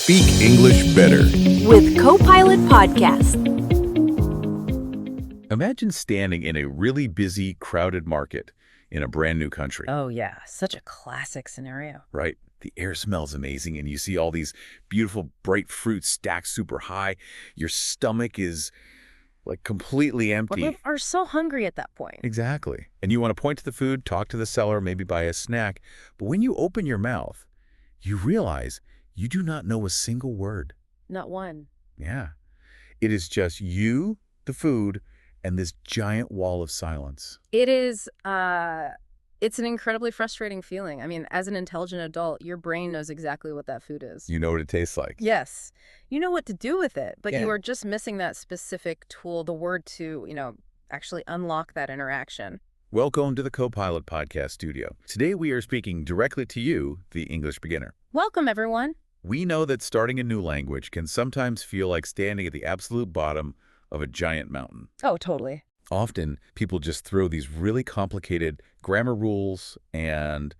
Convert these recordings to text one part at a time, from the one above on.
Speak English better with Copilot Podcast. Imagine standing in a really busy, crowded market in a brand new country. Oh, yeah. Such a classic scenario. Right? The air smells amazing, and you see all these beautiful, bright fruits stacked super high. Your stomach is like completely empty. We are so hungry at that point. Exactly. And you want to point to the food, talk to the seller, maybe buy a snack. But when you open your mouth, you realize you do not know a single word. Not one. Yeah. It is just you, the food, and this giant wall of silence. It is, it's an incredibly frustrating feeling. I mean, as an intelligent adult, your brain knows exactly what that food is. You know what it tastes like. Yes. You know what to do with it, but Yeah. you are just missing that specific tool, the word to, actually unlock that interaction. Welcome to the Copilot Podcast Studio. Today we are speaking directly to you, the English beginner. Welcome, everyone. We know that starting a new language can sometimes feel like standing at the absolute bottom of a giant mountain. Oh, totally. Often, people just throw these really complicated grammar rules and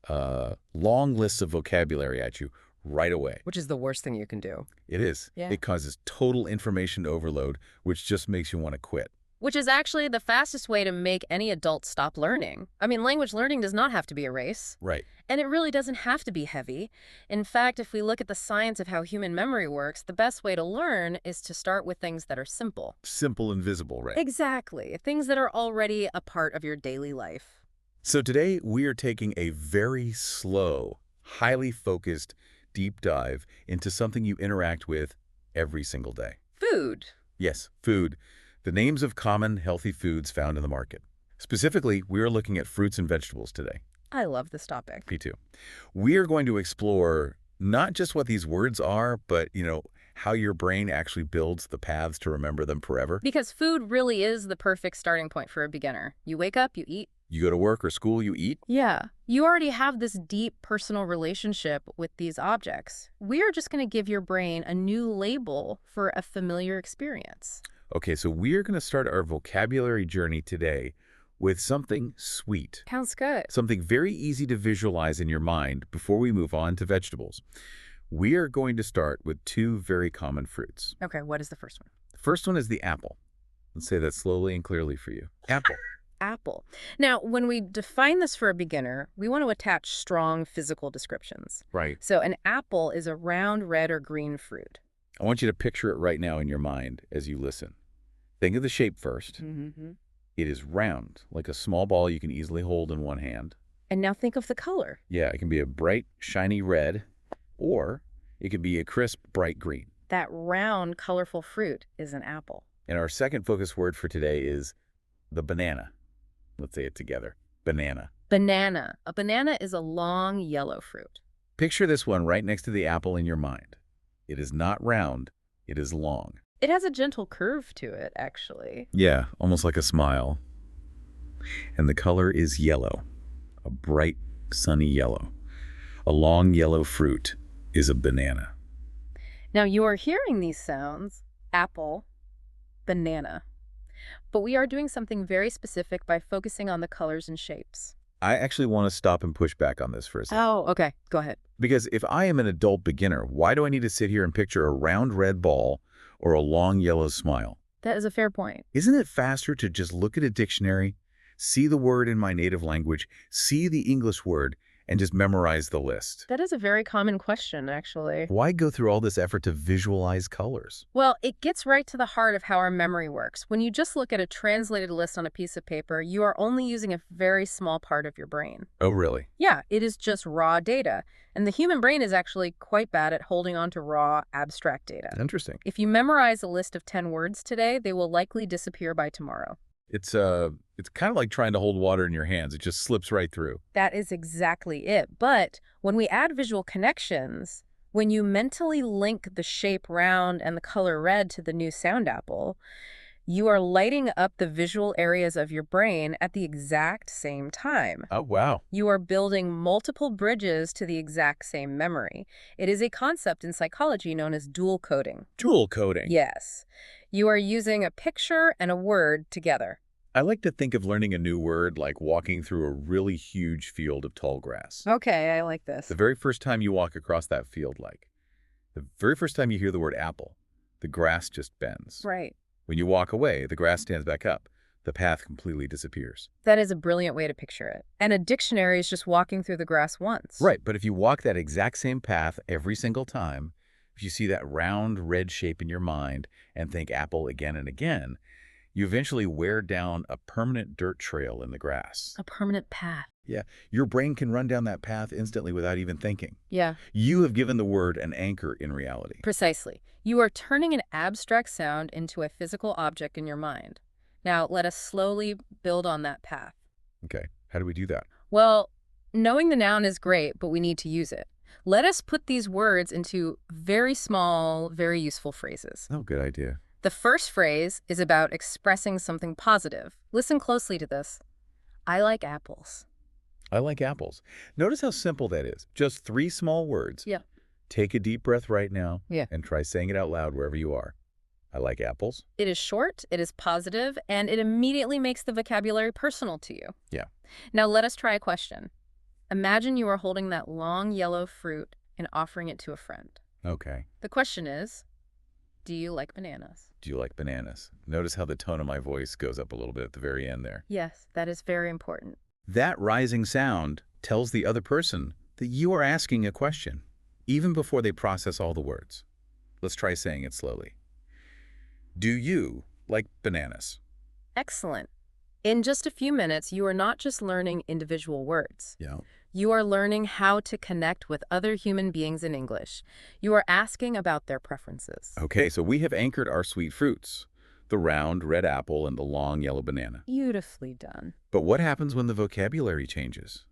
long lists of vocabulary at you right away. Which is the worst thing you can do. It is. Yeah. It causes total information overload, which just makes you want to quit. Which is actually the fastest way to make any adult stop learning. I mean, language learning does not have to be a race. Right. And it really doesn't have to be heavy. In fact, if we look at the science of how human memory works, the best way to learn is to start with things that are simple. Simple and visible, right? Exactly. Things that are already a part of your daily life. So today, we are taking a very slow, highly focused, deep dive into something you interact with every single day. Food. Yes, food. The names of common, healthy foods found in the market. Specifically, we are looking at fruits and vegetables today. I love this topic. Me too. We are going to explore not just what these words are, but, how your brain actually builds the paths to remember them forever. Because food really is the perfect starting point for a beginner. You wake up, you eat. You go to work or school, you eat. Yeah. You already have this deep personal relationship with these objects. We are just going to give your brain a new label for a familiar experience. Okay, so we are going to start our vocabulary journey today with something sweet. Sounds good. Something very easy to visualize in your mind before we move on to vegetables. We are going to start with two very common fruits. Okay, what is the first one? The first one is the apple. Let's say that slowly and clearly for you. Apple. Apple. Now, when we define this for a beginner, we want to attach strong physical descriptions. Right. So an apple is a round red or green fruit. I want you to picture it right now in your mind as you listen. Think of the shape first. Mm-hmm. It is round, like a small ball you can easily hold in one hand. And now think of the color. Yeah, it can be a bright, shiny red, or it could be a crisp, bright green. That round, colorful fruit is an apple. And our second focus word for today is the banana. Let's say it together. Banana. Banana. A banana is a long yellow fruit. Picture this one right next to the apple in your mind. It is not round, it is long. It has a gentle curve to it, actually. Yeah, almost like a smile. And the color is yellow, a bright, sunny yellow. A long yellow fruit is a banana. Now, you are hearing these sounds, apple, banana. But we are doing something very specific by focusing on the colors and shapes. I actually want to stop and push back on this for a second. Oh, okay. Go ahead. Because if I am an adult beginner, why do I need to sit here and picture a round red ball or a long yellow smile? That is a fair point. Isn't it faster to just look at a dictionary, see the word in my native language, see the English word, and just memorize the list? That is a very common question, actually. Why go through all this effort to visualize colors? Well, it gets right to the heart of how our memory works. When you just look at a translated list on a piece of paper, you are only using a very small part of your brain. Oh, really? Yeah, it is just raw data. And the human brain is actually quite bad at holding on to raw, abstract data. Interesting. If you memorize a list of 10 words today, they will likely disappear by tomorrow. It's kind of like trying to hold water in your hands. It just slips right through. That is exactly it. But when we add visual connections, when you mentally link the shape round and the color red to the new sound apple, you are lighting up the visual areas of your brain at the exact same time. Oh, wow. You are building multiple bridges to the exact same memory. It is a concept in psychology known as dual coding. Dual coding. Yes. You are using a picture and a word together. I like to think of learning a new word like walking through a really huge field of tall grass. Okay, I like this. The very first time you walk across that field, The very first time you hear the word apple, the grass just bends. Right. When you walk away, the grass stands back up. The path completely disappears. That is a brilliant way to picture it. And a dictionary is just walking through the grass once. Right, but if you walk that exact same path every single time, if you see that round red shape in your mind and think apple again and again, you eventually wear down a permanent dirt trail in the grass. A permanent path. Yeah, your brain can run down that path instantly without even thinking. Yeah, You have given the word an anchor in reality. precisely. You are turning an abstract sound into a physical object in your mind. Now, let us slowly build on that path. Okay, how do we do that? Well, knowing the noun is great, but we need to use it. Let us put these words into very small, very useful phrases. Oh, good idea. The first phrase is about expressing something positive. Listen closely to this. I like apples. I like apples. Notice how simple that is. Just 3 small words. Yeah. Take a deep breath right now Yeah. and try saying it out loud wherever you are. I like apples. It is short, it is positive, and it immediately makes the vocabulary personal to you. Yeah. Now let us try a question. Imagine you are holding that long yellow fruit and offering it to a friend. Okay. The question is, do you like bananas? Do you like bananas? Notice how the tone of my voice goes up a little bit at the very end there. Yes, that is very important. That rising sound tells the other person that you are asking a question, even before they process all the words. Let's try saying it slowly. Do you like bananas? Excellent. In just a few minutes, you are not just learning individual words. Yeah. You are learning how to connect with other human beings in English. You are asking about their preferences. Okay, so we have anchored our sweet fruits, the round red apple and the long yellow banana. Beautifully done. But what happens when the vocabulary changes?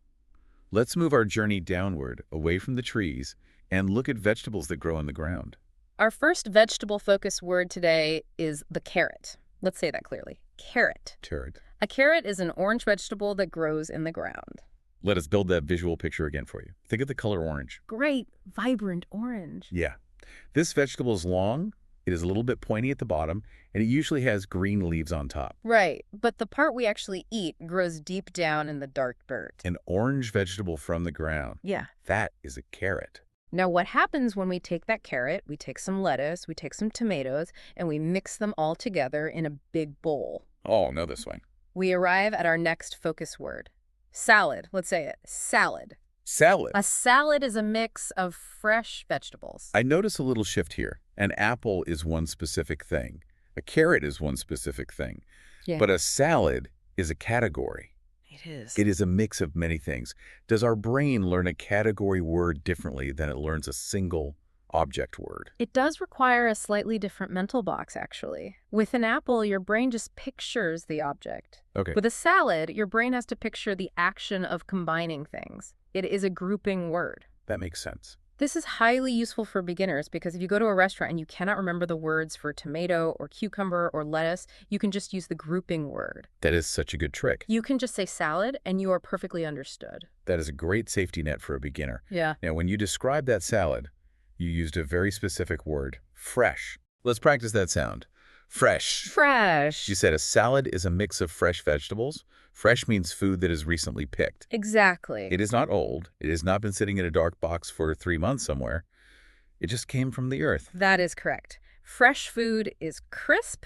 Let's move our journey downward, away from the trees, and look at vegetables that grow in the ground. Our first vegetable-focused word today is the carrot. Let's say that clearly. Carrot. Carrot. A carrot is an orange vegetable that grows in the ground. Let us build that visual picture again for you. Think of the color orange. Great, vibrant orange. Yeah. This vegetable is long, it is a little bit pointy at the bottom, and it usually has green leaves on top. Right, but the part we actually eat grows deep down in the dark dirt. An orange vegetable from the ground. Yeah. That is a carrot. Now, what happens when we take that carrot, we take some lettuce, we take some tomatoes, and we mix them all together in a big bowl? Oh, no, this one. We arrive at our next focus word. Salad. Let's say it. Salad. Salad. A salad is a mix of fresh vegetables. I notice a little shift here. An apple is one specific thing. A carrot is one specific thing. Yeah. But a salad is a category. It is. It is a mix of many things. Does our brain learn a category word differently than it learns a single object word? It does require a slightly different mental box, actually. With an apple, your brain just pictures the object. Okay. With a salad, your brain has to picture the action of combining things. It is a grouping word. That makes sense. This is highly useful for beginners because if you go to a restaurant and you cannot remember the words for tomato or cucumber or lettuce, you can just use the grouping word. That is such a good trick. You can just say salad and you are perfectly understood. That is a great safety net for a beginner. Yeah. Now, when you describe that salad, you used a very specific word, fresh. Let's practice that sound. Fresh. Fresh. You said a salad is a mix of fresh vegetables. Fresh means food that is recently picked. Exactly. It is not old. It has not been sitting in a dark box for 3 months somewhere. It just came from the earth. That is correct. Fresh food is crisp.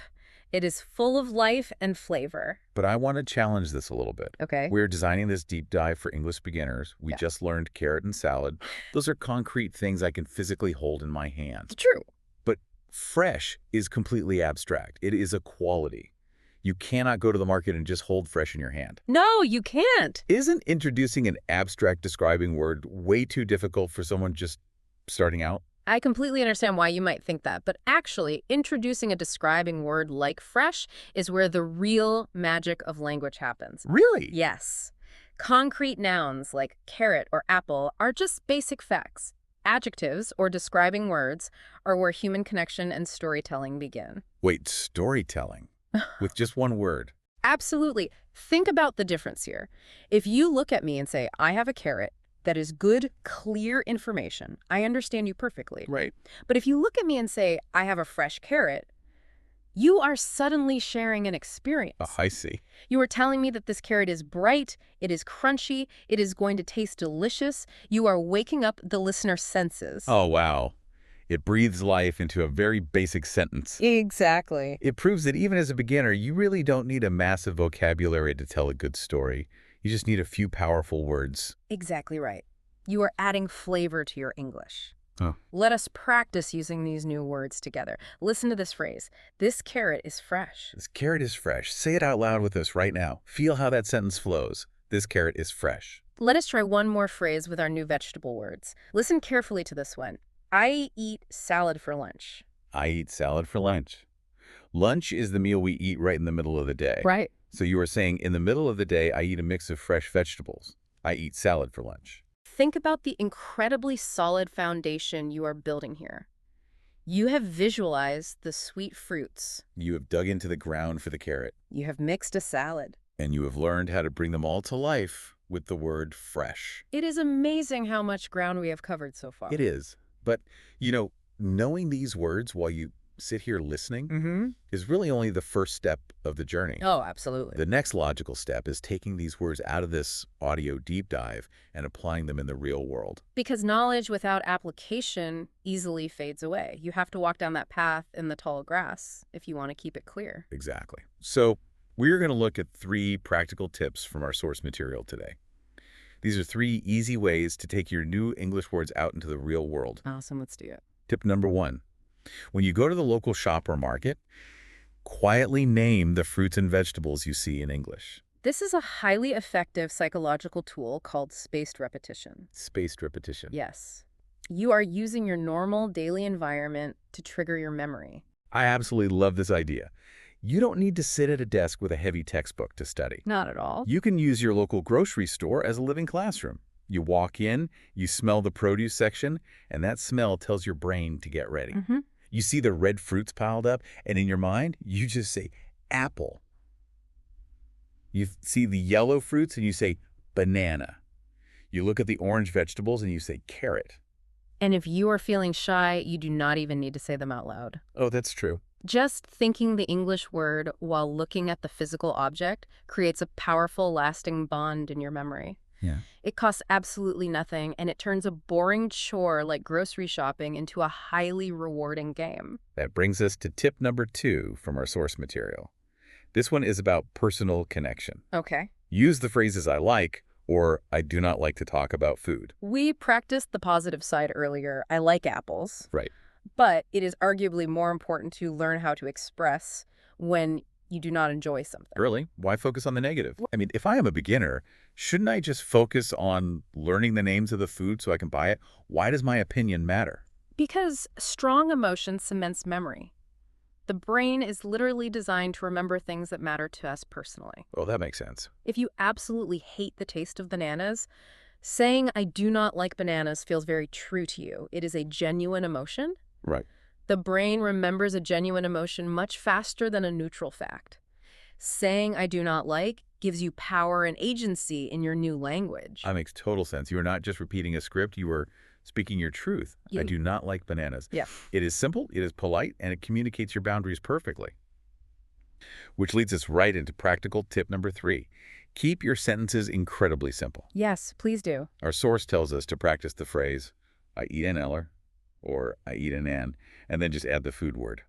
It is full of life and flavor. But I want to challenge this a little bit. Okay. We're designing this deep dive for English beginners. We Yeah. just learned carrot and salad. Those are concrete things I can physically hold in my hand. It's true. But fresh is completely abstract. It is a quality. You cannot go to the market and just hold fresh in your hand. No, you can't. Isn't introducing an abstract describing word way too difficult for someone just starting out? I completely understand why you might think that, but actually, introducing a describing word like fresh is where the real magic of language happens. Really? Yes. Concrete nouns like carrot or apple are just basic facts. Adjectives, or describing words, are where human connection and storytelling begin. Wait, storytelling? With just one word? Absolutely. Think about the difference here. If you look at me and say, I have a carrot, that is good, clear information. I understand you perfectly. Right. But if you look at me and say, I have a fresh carrot, you are suddenly sharing an experience. Oh, I see. You are telling me that this carrot is bright, it is crunchy, it is going to taste delicious. You are waking up the listener's senses. Oh, wow. It breathes life into a very basic sentence. Exactly. It proves that even as a beginner, you really don't need a massive vocabulary to tell a good story. You just need a few powerful words. Exactly right. You are adding flavor to your English. Oh. Let us practice using these new words together. Listen to this phrase. This carrot is fresh. This carrot is fresh. Say it out loud with us right now. Feel how that sentence flows. This carrot is fresh. Let us try one more phrase with our new vegetable words. Listen carefully to this one. I eat salad for lunch. I eat salad for lunch. Lunch is the meal we eat right in the middle of the day. Right. So you are saying, in the middle of the day, I eat a mix of fresh vegetables. I eat salad for lunch. Think about the incredibly solid foundation you are building here. You have visualized the sweet fruits. You have dug into the ground for the carrot, You have mixed a salad. and you have learned how to bring them all to life with the word fresh. It is amazing how much ground we have covered so far. It is. But, knowing these words while you sit here listening is really only the first step of the journey. Oh, absolutely. The next logical step is taking these words out of this audio deep dive and applying them in the real world. Because knowledge without application easily fades away. You have to walk down that path in the tall grass if you want to keep it clear. Exactly. So we're going to look at 3 practical tips from our source material today. These are 3 easy ways to take your new English words out into the real world. Awesome, let's do it. Tip number 1. When you go to the local shop or market, quietly name the fruits and vegetables you see in English. This is a highly effective psychological tool called spaced repetition. Spaced repetition. Yes. You are using your normal daily environment to trigger your memory. I absolutely love this idea. You don't need to sit at a desk with a heavy textbook to study. Not at all. You can use your local grocery store as a living classroom. You walk in, you smell the produce section, and that smell tells your brain to get ready. You see the red fruits piled up, and in your mind, you just say, apple. You see the yellow fruits, and you say, banana. You look at the orange vegetables, and you say, carrot. And if you are feeling shy, you do not even need to say them out loud. Oh, that's true. Just thinking the English word while looking at the physical object creates a powerful, lasting bond in your memory. Yeah. It costs absolutely nothing, and it turns a boring chore like grocery shopping into a highly rewarding game. That brings us to tip number 2 from our source material. This one is about personal connection. Okay. Use the phrases I like or I do not like to talk about food. We practiced the positive side earlier. I like apples. Right. But it is arguably more important to learn how to express when you do not enjoy something. Really? Why focus on the negative? I mean, if I am a beginner, shouldn't I just focus on learning the names of the food so I can buy it? Why does my opinion matter? Because strong emotion cements memory. The brain is literally designed to remember things that matter to us personally. Oh, that makes sense. If you absolutely hate the taste of bananas, saying I do not like bananas feels very true to you. It is a genuine emotion. Right. The brain remembers a genuine emotion much faster than a neutral fact. Saying I do not like gives you power and agency in your new language. That makes total sense. You are not just repeating a script, you are speaking your truth. I do not like bananas. Yeah. It is simple, it is polite, and it communicates your boundaries perfectly. Which leads us right into practical tip number 3. Keep your sentences incredibly simple. Yes, please do. Our source tells us to practice the phrase, I eat an eller, or I eat an and then just add the food word.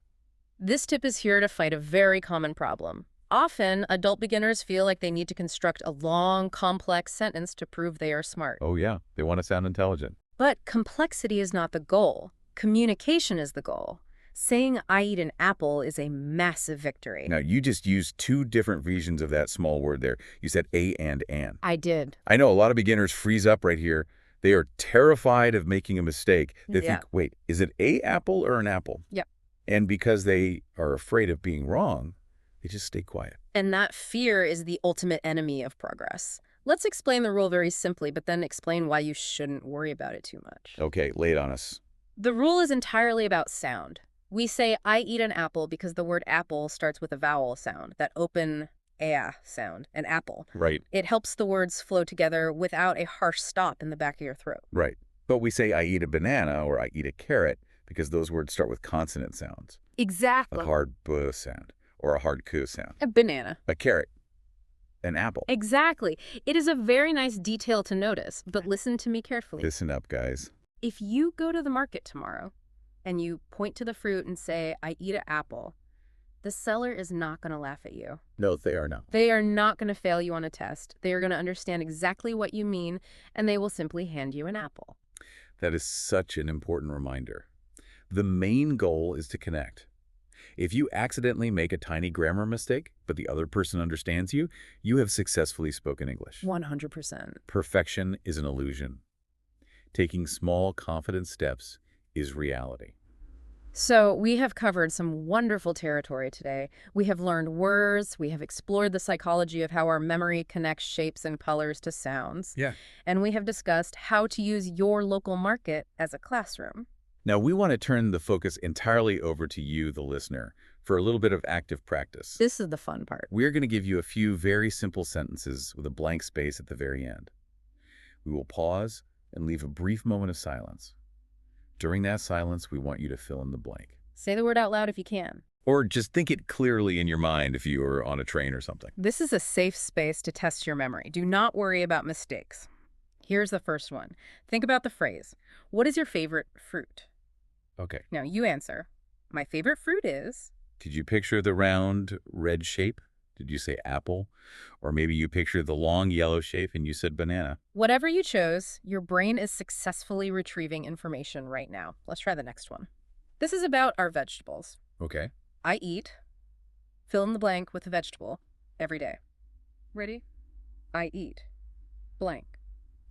This tip is here to fight a very common problem. Often, adult beginners feel like they need to construct a long, complex sentence to prove they are smart. Oh yeah, they want to sound intelligent. But complexity is not the goal. Communication is the goal. Saying I eat an apple is a massive victory. Now, you just used 2 different versions of that small word there. You said a and an. I did. I know a lot of beginners freeze up right here. They are terrified of making a mistake. They think, wait, is it a apple or an apple? Yep. And because they are afraid of being wrong, they just stay quiet. And that fear is the ultimate enemy of progress. Let's explain the rule very simply, but then explain why you shouldn't worry about it too much. Okay, lay it on us. The rule is entirely about sound. We say, I eat an apple because the word apple starts with a vowel sound, that open sound, an apple. Right. It helps the words flow together without a harsh stop in the back of your throat. Right. But we say I eat a banana or I eat a carrot because those words start with consonant sounds. Exactly. A hard b sound or a hard k sound. A banana. A carrot. An apple. Exactly. It is a very nice detail to notice, but listen to me carefully. Listen up, guys. If you go to the market tomorrow, and you point to the fruit and say, I eat an apple, the seller is not going to laugh at you. No, they are not. They are not going to fail you on a test. They are going to understand exactly what you mean, and they will simply hand you an apple. That is such an important reminder. The main goal is to connect. If you accidentally make a tiny grammar mistake, but the other person understands you, you have successfully spoken English. 100%. Perfection is an illusion. Taking small, confident steps is reality. So we have covered some wonderful territory today. We have learned words, we have explored the psychology of how our memory connects shapes and colors to sounds, Yeah. and we have discussed how to use your local market as a classroom. Now, we want to turn the focus entirely over to you, the listener, for a little bit of active practice. This is the fun part. We're going to give you a few very simple sentences with a blank space at the very end. We will pause and leave a brief moment of silence. During that silence, we want you to fill in the blank. Say the word out loud if you can. Or just think it clearly in your mind if you are on a train or something. This is a safe space to test your memory. Do not worry about mistakes. Here's the first one. Think about the phrase, what is your favorite fruit? Okay. Now you answer, my favorite fruit is... Did you picture the round red shape? Did you say apple? Or maybe you pictured the long yellow shape and you said banana. Whatever you chose, your brain is successfully retrieving information right now. Let's try the next one. This is about our vegetables. Okay. I eat, fill in the blank with a vegetable, every day. Ready? I eat, blank,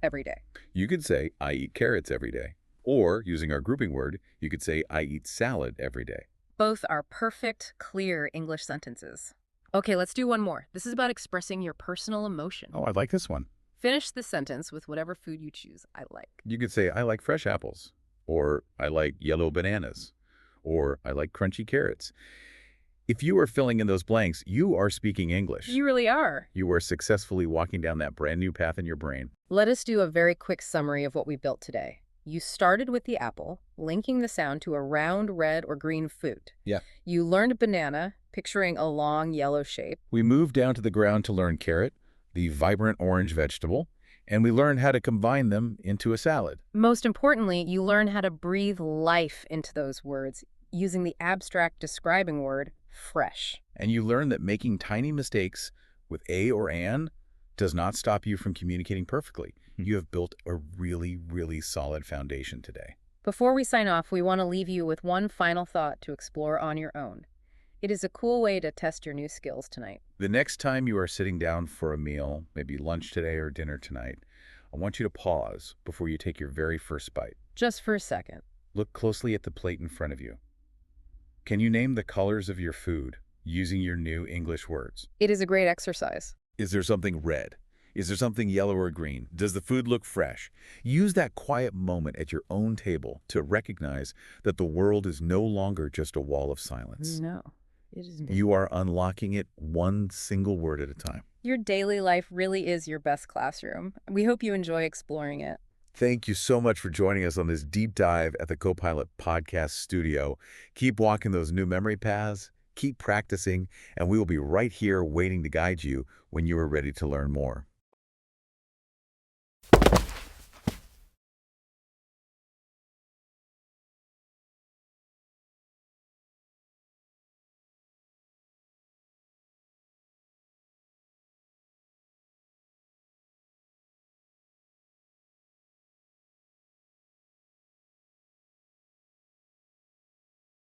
every day. You could say, I eat carrots every day. Or, using our grouping word, you could say, I eat salad every day. Both are perfect, clear English sentences. Okay, let's do one more. This is about expressing your personal emotion. Oh, I like this one. Finish the sentence with whatever food you choose. I like. You could say, I like fresh apples. Or, I like yellow bananas. Or, I like crunchy carrots. If you are filling in those blanks, you are speaking English. You really are. You are successfully walking down that brand new path in your brain. Let us do a very quick summary of what we built today. You started with the apple, linking the sound to a round red or green fruit. Yeah. You learned banana, picturing a long yellow shape. We moved down to the ground to learn carrot, the vibrant orange vegetable, and we learned how to combine them into a salad. Most importantly, you learn how to breathe life into those words using the abstract describing word, fresh. And you learn that making tiny mistakes with a or an does not stop you from communicating perfectly. You have built a really, really solid foundation today. Before we sign off, we want to leave you with one final thought to explore on your own. It is a cool way to test your new skills tonight. The next time you are sitting down for a meal, maybe lunch today or dinner tonight, I want you to pause before you take your very first bite. Just for a second. Look closely at the plate in front of you. Can you name the colors of your food using your new English words? It is a great exercise. Is there something red? Is there something yellow or green? Does the food look fresh? Use that quiet moment at your own table to recognize that the world is no longer just a wall of silence. No, it isn't. You are unlocking it one single word at a time. Your daily life really is your best classroom. We hope you enjoy exploring it. Thank you so much for joining us on this deep dive at the Copilot podcast studio. Keep walking those new memory paths, keep practicing, and we will be right here waiting to guide you when you are ready to learn more.